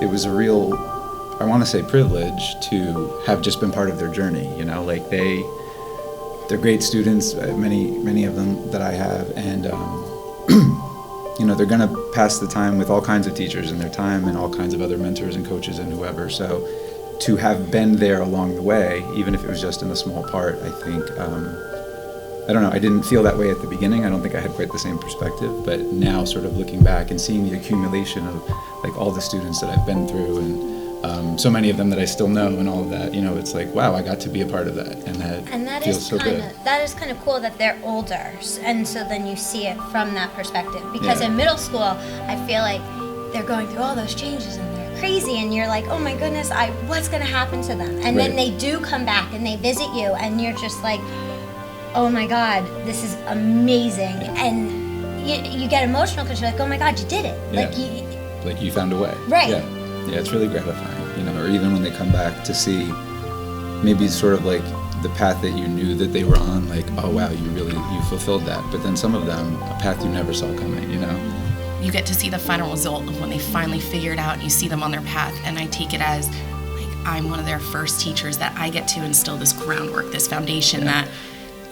it was a real, I want to say, privilege to have just been part of their journey. Like they're great students, many of them that I have, and they're going to pass the time with all kinds of teachers in their time and all kinds of other mentors and coaches and whoever. So to have been there along the way, even if it was just in a small part, I think, I don't know, I didn't feel that way at the beginning. I don't think I had quite the same perspective, but now sort of looking back and seeing the accumulation of like all the students that I've been through and so many of them that I still know and all of that, it's like, wow, I got to be a part of that, and that feels so good. That is kind of cool that they're older, and so then you see it from that perspective. Because in middle school, I feel like they're going through all those changes and they're crazy, and you're like, oh my goodness, what's going to happen to them? And then they do come back and they visit you, and you're just like, oh my God, this is amazing, and you get emotional because you're like, oh my God, you did it. Like you found a way. Right. Yeah, it's really gratifying, or even when they come back to see maybe sort of like the path that you knew that they were on, like, oh wow, you fulfilled that. But then some of them, a path you never saw coming, You get to see the final result of when they finally figure it out and you see them on their path, and I take it as like I'm one of their first teachers, that I get to instill this groundwork, this foundation that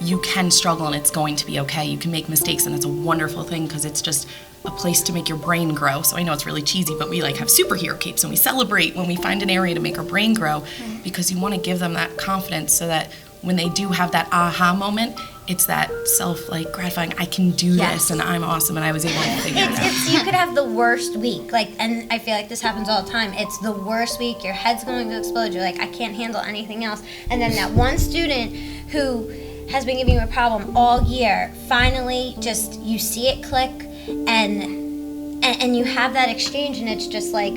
you can struggle and it's going to be okay. You can make mistakes and it's a wonderful thing because it's just a place to make your brain grow. So I know it's really cheesy, but we like have superhero capes and we celebrate when we find an area to make our brain grow because you want to give them that confidence so that when they do have that aha moment, it's that self gratifying, I can do this and I'm awesome and I was able to figure it out. You could have the worst week, and I feel like this happens all the time. It's the worst week, your head's going to explode, you're like, I can't handle anything else. And then that one student who has been giving you a problem all year, finally just you see it click and you have that exchange, and it's just like,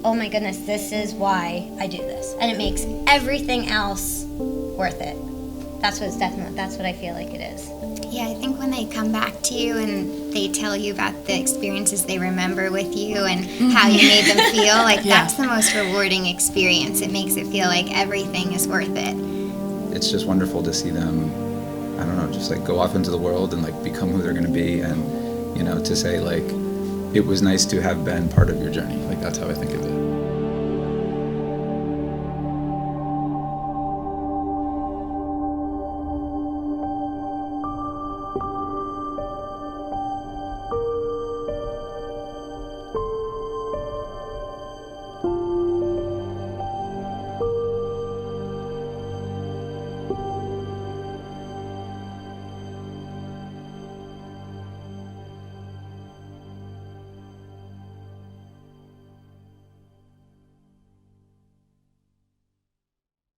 oh my goodness, this is why I do this, and it makes everything else worth it. That's what I feel like it is. Yeah, I think when they come back to you and they tell you about the experiences they remember with you and how you made them feel, like that's the most rewarding experience. It makes it feel like everything is worth it. It's just wonderful to see them, I don't know, just like go off into the world and like become who they're going to be, and to say like, it was nice to have been part of your journey. Like that's how I think of it.